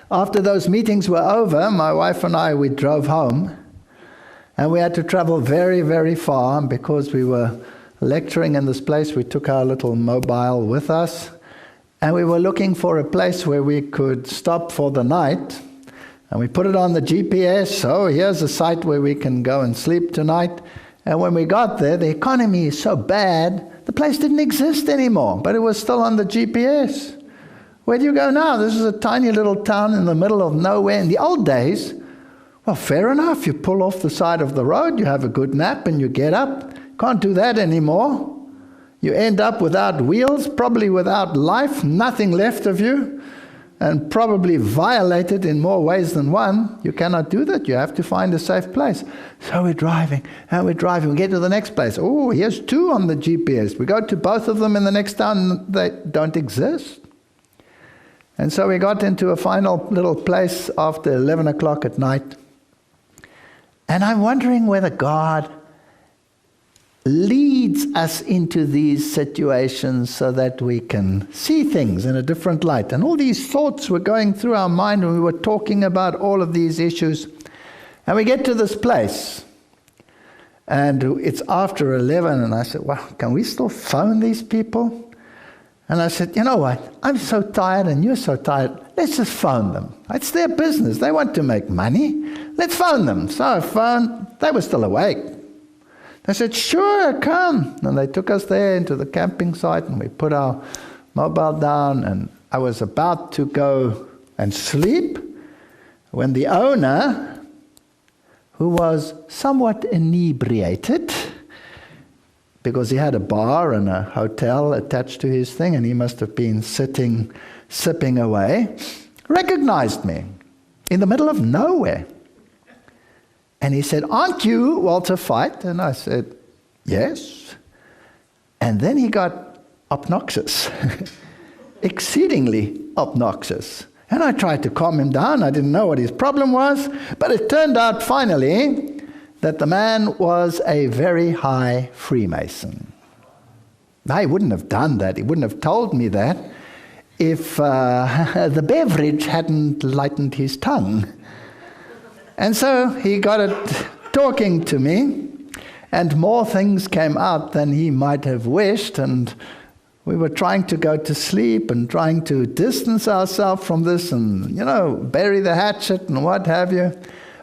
After those meetings were over, my wife and I, we drove home. And we had to travel very, very far. Because we were lecturing in this place, we took our little mobile with us. And we were looking for a place where we could stop for the night. And we put it on the GPS. Oh, here's a site where we can go and sleep tonight. And when we got there, the economy is so bad, the place didn't exist anymore. But it was still on the GPS. Where do you go now? This is a tiny little town in the middle of nowhere. In the old days, well, fair enough. You pull off the side of the road, you have a good nap, and you get up. Can't do that anymore. You end up without wheels, probably without life, nothing left of you, and probably violated in more ways than one. You cannot do that. You have to find a safe place. So we're driving, and we're driving. We get to the next place. Oh, here's 2 on the GPS. We go to both of them in the next town. They don't exist. And so we got into a final little place after 11 o'clock at night. And I'm wondering whether God leads us into these situations so that we can see things in a different light. And all these thoughts were going through our mind when we were talking about all of these issues. And we get to this place. And it's after 11. And I said, well, can we still phone these people? And I said, you know what? I'm so tired and you're so tired. Let's just phone them. It's their business. They want to make money. Let's phone them. So I phoned. They were still awake. They said, sure, come. And they took us there into the camping site, and we put our mobile down, and I was about to go and sleep when the owner, who was somewhat inebriated, because he had a bar and a hotel attached to his thing, and he must have been sitting, sipping away, recognized me in the middle of nowhere. And he said, aren't you Walter Fite? And I said, yes. And then he got obnoxious, exceedingly obnoxious. And I tried to calm him down. I didn't know what his problem was. But it turned out finally that the man was a very high Freemason. Now, he wouldn't have done that. He wouldn't have told me that if the beverage hadn't lightened his tongue. And so he got it talking to me, and more things came out than he might have wished, and we were trying to go to sleep and trying to distance ourselves from this and, bury the hatchet and what have you.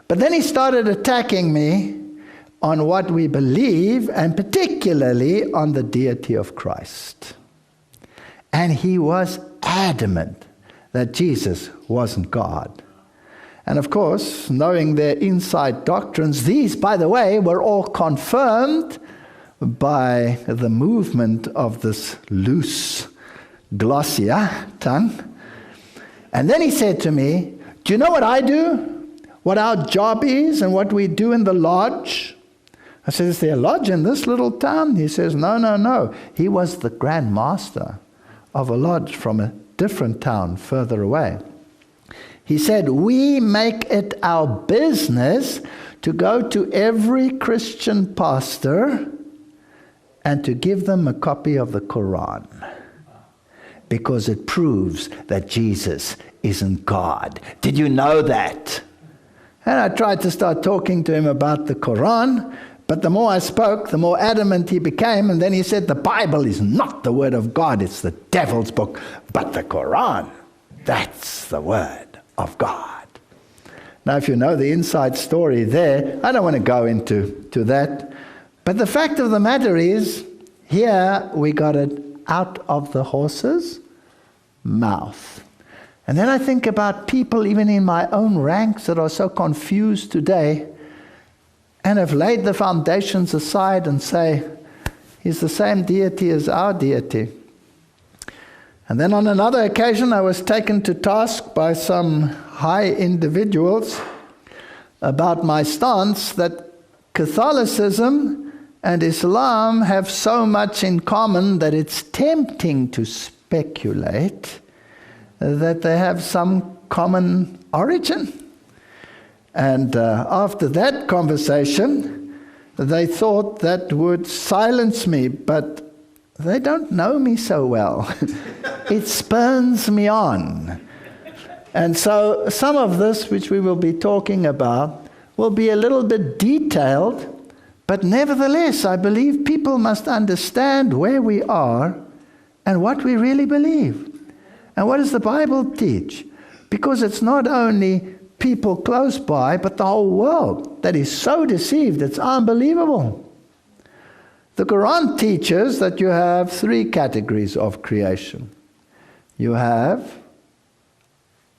But then he started attacking me on what we believe, and particularly on the deity of Christ. And he was adamant that Jesus wasn't God. And of course, knowing their inside doctrines, these, by the way, were all confirmed by the movement of this loose glossia tongue. And then he said to me, do you know what I do? What our job is and what we do in the lodge? I said, is there a lodge in this little town? He says, no. He was the Grand Master of a lodge from a different town further away. He said, we make it our business to go to every Christian pastor and to give them a copy of the Kuran, because it proves that Jesus isn't God. Did you know that? And I tried to start talking to him about the Quran, but the more I spoke, the more adamant he became. And then he said, the Bible is not the word of God, it's the devil's book. But the Quran, that's the word of God. Now, if you know the inside story there, I don't want to go into that. But the fact of the matter is, here we got it out of the horse's mouth. And then I think about people, even in my own ranks, that are so confused today and have laid the foundations aside and say, he's the same deity as our deity. And then on another occasion, I was taken to task by some high individuals about my stance that Catholicism and Islam have so much in common that it's tempting to speculate that they have some common origin. And after that conversation, they thought that would silence me, but they don't know me so well. It spurs me on. And so some of this, which we will be talking about, will be a little bit detailed, but nevertheless, I believe people must understand where we are and what we really believe. And what does the Bible teach? Because it's not only people close by, but the whole world that is so deceived, it's unbelievable. The Quran teaches that you have 3 categories of creation. You have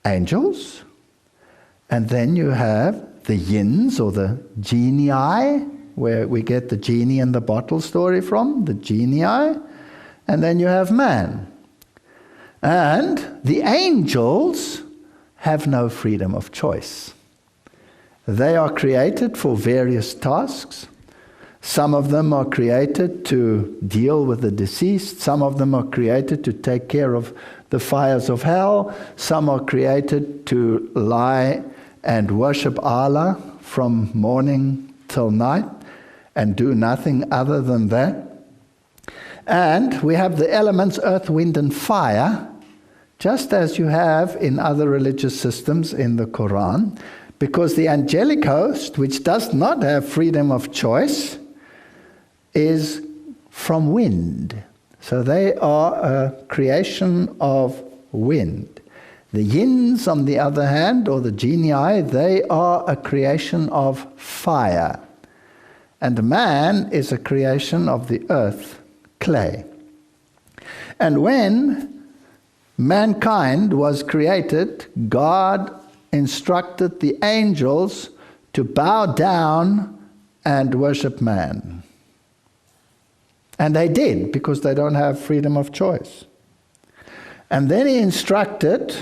angels, and then you have the yins, or the genii, where we get the genie in the bottle story from, the genii, and then you have man. And the angels have no freedom of choice. They are created for various tasks. Some of them are created to deal with the deceased. Some of them are created to take care of the fires of hell. Some are created to lie and worship Allah from morning till night and do nothing other than that. And we have the elements earth, wind, and fire, just as you have in other religious systems in the Quran, because the angelic host, which does not have freedom of choice, is from wind. So they are a creation of wind. The yins, on the other hand, or the genii, they are a creation of fire. And man is a creation of the earth, clay. And when mankind was created, God instructed the angels to bow down and worship man. And they did, because they don't have freedom of choice. And then he instructed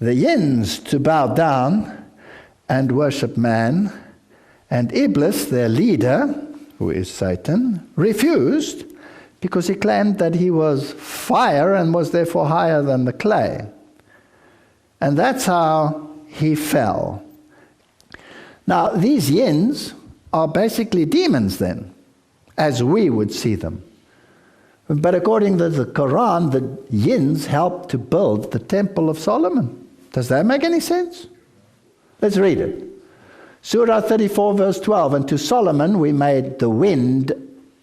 the yins to bow down and worship man. And Iblis, their leader, who is Satan, refused, because he claimed that he was fire and was therefore higher than the clay. And that's how he fell. Now, these yins are basically demons then, as we would see them. But according to the Quran, the yins helped to build the Temple of Solomon. Does that make any sense? Let's read it. Surah 34, verse 12. And to Solomon we made the wind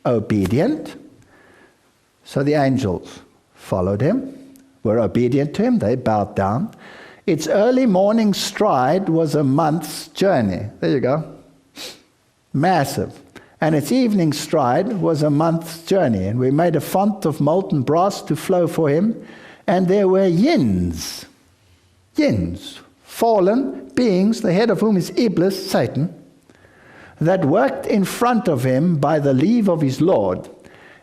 obedient. So the angels followed him, were obedient to him, they bowed down. Its early morning stride was a month's journey. There you go. Massive. And its evening stride was a month's journey. And we made a font of molten brass to flow for him. And there were yins, fallen beings, the head of whom is Iblis, Satan, that worked in front of him by the leave of his Lord.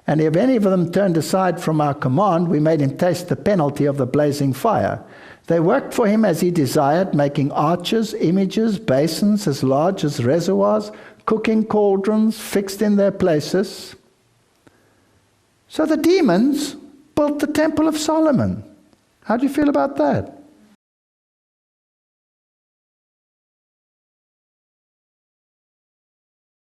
And if any of them turned aside from our command, we made him taste the penalty of the blazing fire. They worked for him as he desired, making arches, images, basins as large as reservoirs, cooking cauldrons fixed in their places. So the demons built the Temple of Solomon. How do you feel about that?